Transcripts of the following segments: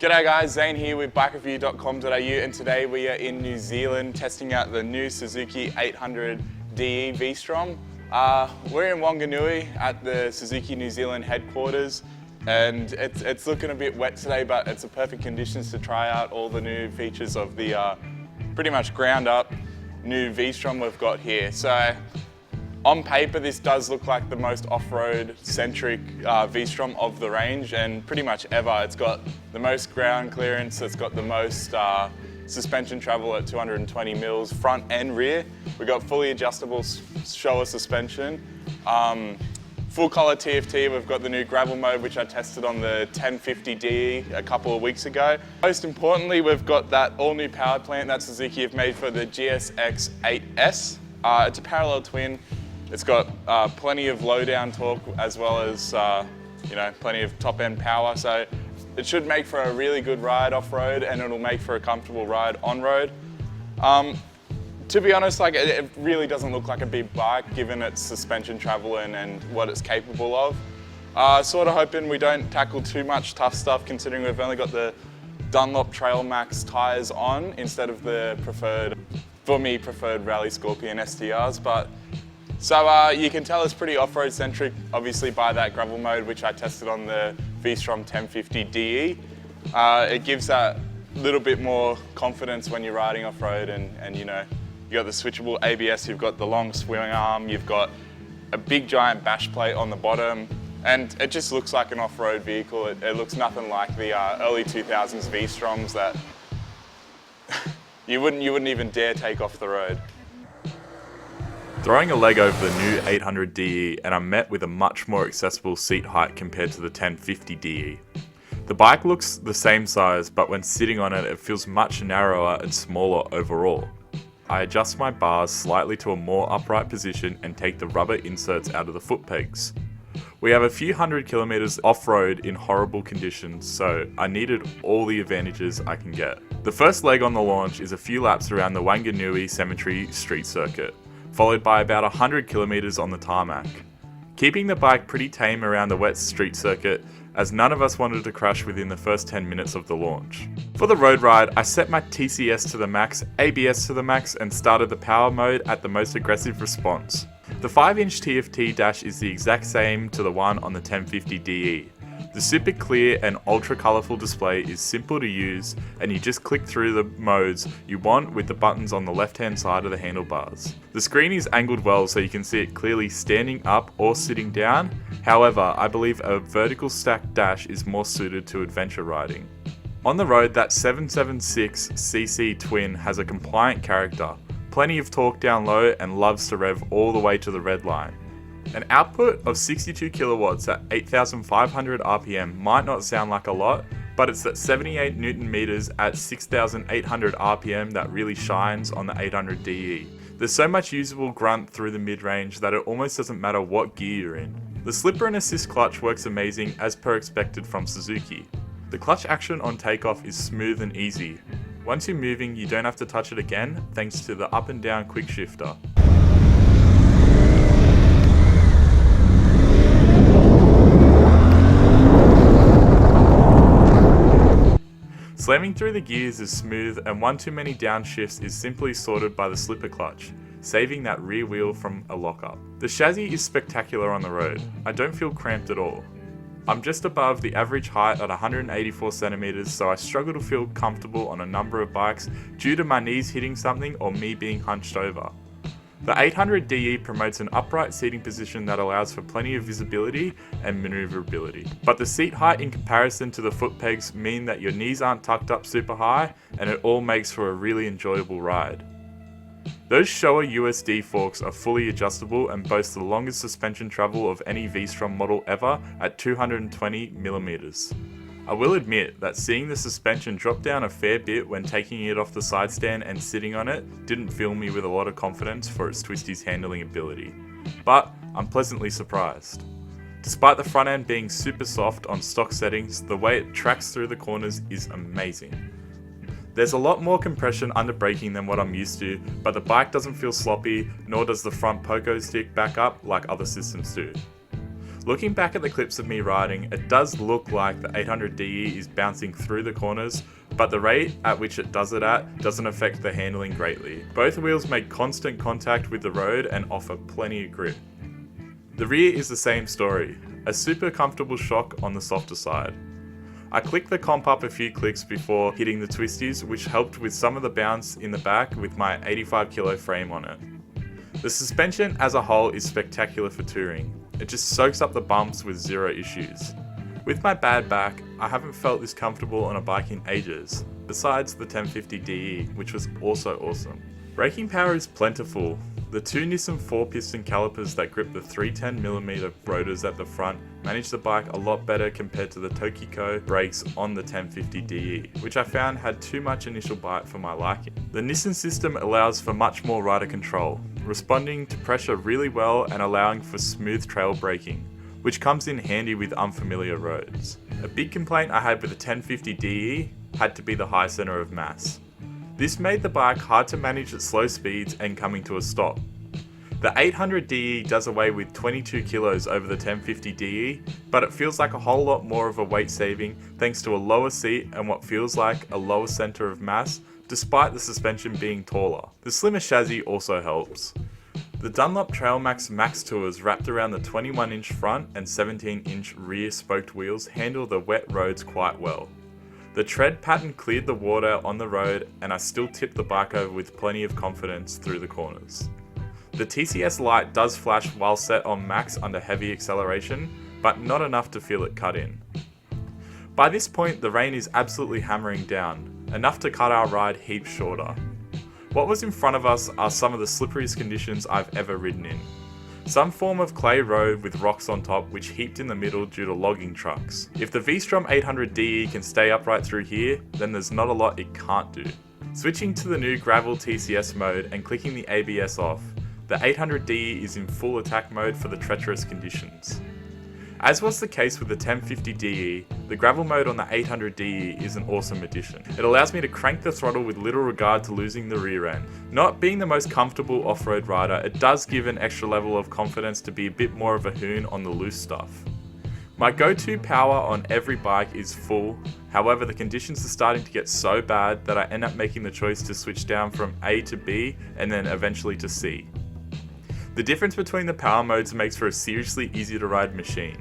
G'day guys, Zane here with BikeReview.com.au, and today we are in New Zealand testing out the new Suzuki 800DE V-STROM. We're in Whanganui at the Suzuki New Zealand headquarters, and it's looking a bit wet today, but it's the perfect conditions to try out all the new features of the pretty much ground up new V-STROM we've got here. So on paper, this does look like the most off-road centric V-STROM of the range, and pretty much ever. It's got the most ground clearance, it's got the most suspension travel at 220 mils, front and rear. We've got fully adjustable shower suspension. Full color TFT, we've got the new gravel mode, which I tested on the 1050DE a couple of weeks ago. Most importantly, we've got that all new power plant that Suzuki have made for the GSX 8S. It's a parallel twin. It's got plenty of low down torque as well as plenty of top end power. So it should make for a really good ride off road, and it'll make for a comfortable ride on road. To be honest, it really doesn't look like a big bike given its suspension travel and what it's capable of. Sort of hoping we don't tackle too much tough stuff, considering we've only got the Dunlop Trail Max tyres on instead of the preferred Rally Scorpion STRs. So you can tell it's pretty off-road centric, obviously by that gravel mode, which I tested on the V-STROM 1050DE. It gives that little bit more confidence when you're riding off-road, and you got the switchable ABS, you've got the long swing arm, you've got a big giant bash plate on the bottom, and it just looks like an off-road vehicle. It looks nothing like the early 2000s V-STROMs that you wouldn't even dare take off the road. Throwing a leg over the new 800DE, and I'm met with a much more accessible seat height compared to the 1050DE. The bike looks the same size, but when sitting on it, it feels much narrower and smaller overall. I adjust my bars slightly to a more upright position and take the rubber inserts out of the foot pegs. We have a few hundred kilometers off-road in horrible conditions, so I needed all the advantages I can get. The first leg on the launch is a few laps around the Whanganui Cemetery street circuit, followed by about 100 kilometers on the tarmac. Keeping the bike pretty tame around the wet street circuit, as none of us wanted to crash within the first 10 minutes of the launch. For the road ride, I set my TCS to the max, ABS to the max, and started the power mode at the most aggressive response. The 5-inch TFT dash is the exact same to the one on the 1050DE. The super clear and ultra colourful display is simple to use, and you just click through the modes you want with the buttons on the left hand side of the handlebars. The screen is angled well so you can see it clearly standing up or sitting down. However, I believe a vertical stacked dash is more suited to adventure riding. On the road, that 776cc twin has a compliant character, plenty of torque down low, and loves to rev all the way to the red line. An output of 62 kilowatts at 8,500 RPM might not sound like a lot, but it's that 78 Newton meters at 6,800 RPM that really shines on the 800DE. There's so much usable grunt through the mid-range that it almost doesn't matter what gear you're in. The slipper and assist clutch works amazing as per expected from Suzuki. The clutch action on takeoff is smooth and easy. Once you're moving, you don't have to touch it again thanks to the up and down quick shifter. Slamming through the gears is smooth, and one too many downshifts is simply sorted by the slipper clutch, saving that rear wheel from a lockup. The chassis is spectacular on the road. I don't feel cramped at all. I'm just above the average height at 184 centimeters, so I struggle to feel comfortable on a number of bikes due to my knees hitting something or me being hunched over. The 800DE promotes an upright seating position that allows for plenty of visibility and maneuverability. But the seat height in comparison to the foot pegs mean that your knees aren't tucked up super high, and it all makes for a really enjoyable ride. Those Showa USD forks are fully adjustable and boast the longest suspension travel of any V-STROM model ever at 220mm. I will admit that seeing the suspension drop down a fair bit when taking it off the side stand and sitting on it didn't fill me with a lot of confidence for its twisties handling ability, but I'm pleasantly surprised. Despite the front end being super soft on stock settings, the way it tracks through the corners is amazing. There's a lot more compression under braking than what I'm used to, but the bike doesn't feel sloppy, nor does the front pogo stick back up like other systems do. Looking back at the clips of me riding, it does look like the 800DE is bouncing through the corners, but the rate at which it does it at doesn't affect the handling greatly. Both wheels make constant contact with the road and offer plenty of grip. The rear is the same story, a super comfortable shock on the softer side. I clicked the comp up a few clicks before hitting the twisties, which helped with some of the bounce in the back with my 85 kilo frame on it. The suspension as a whole is spectacular for touring. It just soaks up the bumps with zero issues. With my bad back, I haven't felt this comfortable on a bike in ages, besides the 1050DE, which was also awesome. Braking power is plentiful. The two Nissan 4-piston calipers that grip the 310mm rotors at the front manage the bike a lot better compared to the Tokiko brakes on the 1050DE, which I found had too much initial bite for my liking. The Nissan system allows for much more rider control, responding to pressure really well and allowing for smooth trail braking, which comes in handy with unfamiliar roads. A big complaint I had with the 1050DE had to be the high centre of mass. This made the bike hard to manage at slow speeds and coming to a stop. The 800DE does away with 22 kilos over the 1050DE, but it feels like a whole lot more of a weight saving thanks to a lower seat and what feels like a lower centre of mass, despite the suspension being taller. The slimmer chassis also helps. The Dunlop TrailMax Max Tours wrapped around the 21-inch front and 17-inch rear spoked wheels handle the wet roads quite well. The tread pattern cleared the water on the road and I still tipped the bike over with plenty of confidence through the corners. The TCS light does flash while set on max under heavy acceleration, but not enough to feel it cut in. By this point the rain is absolutely hammering down, enough to cut our ride heaps shorter. What was in front of us are some of the slipperiest conditions I've ever ridden in. Some form of clay road with rocks on top which heaped in the middle due to logging trucks. If the V-STROM 800DE can stay upright through here, then there's not a lot it can't do. Switching to the new gravel TCS mode and clicking the ABS off, the 800DE is in full attack mode for the treacherous conditions. As was the case with the 1050DE, the gravel mode on the 800DE is an awesome addition. It allows me to crank the throttle with little regard to losing the rear end. Not being the most comfortable off-road rider, it does give an extra level of confidence to be a bit more of a hoon on the loose stuff. My go-to power on every bike is full, however the conditions are starting to get so bad that I end up making the choice to switch down from A to B and then eventually to C. The difference between the power modes makes for a seriously easy to ride machine.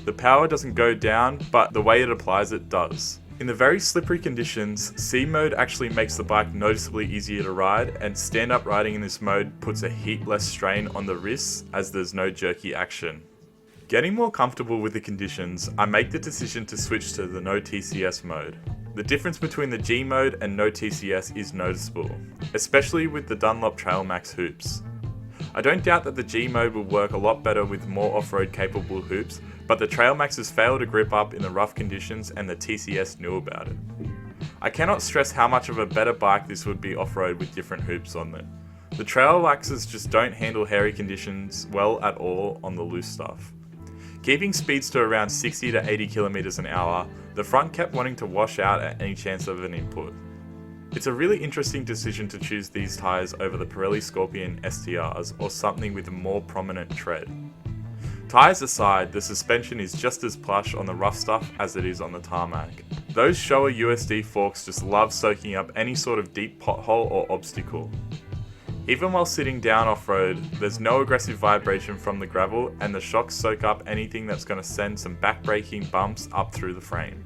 The power doesn't go down, but the way it applies it does. In the very slippery conditions, C mode actually makes the bike noticeably easier to ride, and stand-up riding in this mode puts a heap less strain on the wrists as there's no jerky action. Getting more comfortable with the conditions, I make the decision to switch to the no TCS mode. The difference between the G mode and no TCS is noticeable, especially with the Dunlop TrailMax hoops. I don't doubt that the G mode will work a lot better with more off-road capable hoops, but the TrailMaxes fail to grip up in the rough conditions and the TCS knew about it. I cannot stress how much of a better bike this would be off-road with different hoops on it. The TrailMaxes just don't handle hairy conditions well at all on the loose stuff. Keeping speeds to around 60 to 80 kilometers an hour, the front kept wanting to wash out at any chance of an input. It's a really interesting decision to choose these tyres over the Pirelli Scorpion STRs or something with a more prominent tread. Tyres aside, the suspension is just as plush on the rough stuff as it is on the tarmac. Those Showa USD forks just love soaking up any sort of deep pothole or obstacle. Even while sitting down off-road, there's no aggressive vibration from the gravel and the shocks soak up anything that's going to send some back-braking bumps up through the frame.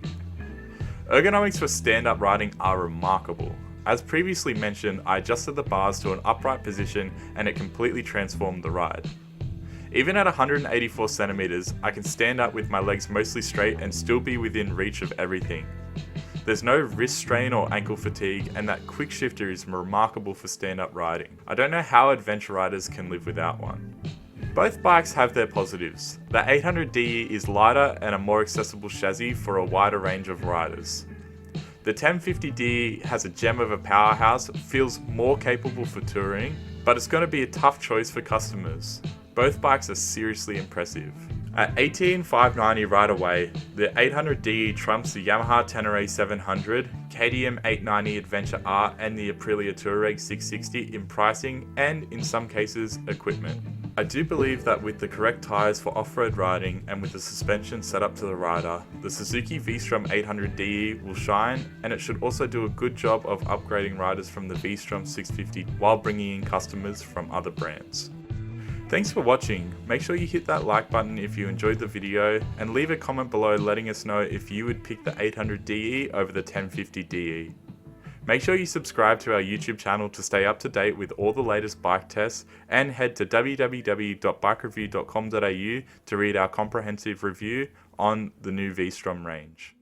Ergonomics for stand-up riding are remarkable. As previously mentioned, I adjusted the bars to an upright position and it completely transformed the ride. Even at 184 centimeters, I can stand up with my legs mostly straight and still be within reach of everything. There's no wrist strain or ankle fatigue, and that quick shifter is remarkable for stand-up riding. I don't know how adventure riders can live without one. Both bikes have their positives. The 800DE is lighter and a more accessible chassis for a wider range of riders. The 1050DE has a gem of a powerhouse, feels more capable for touring, but it's going to be a tough choice for customers. Both bikes are seriously impressive. At $18,590 right away, the 800DE trumps the Yamaha Tenere 700, KTM 890 Adventure R and the Aprilia Touareg 660 in pricing and, in some cases, equipment. I do believe that with the correct tyres for off-road riding and with the suspension set up to the rider, the Suzuki V-STROM 800DE will shine, and it should also do a good job of upgrading riders from the V-STROM 650 while bringing in customers from other brands. Thanks for watching. Make sure you hit that like button if you enjoyed the video, and leave a comment below letting us know if you would pick the 800DE over the 1050DE. Make sure you subscribe to our YouTube channel to stay up to date with all the latest bike tests, and head to www.BikeReview.com.au to read our comprehensive review on the new V-STROM range.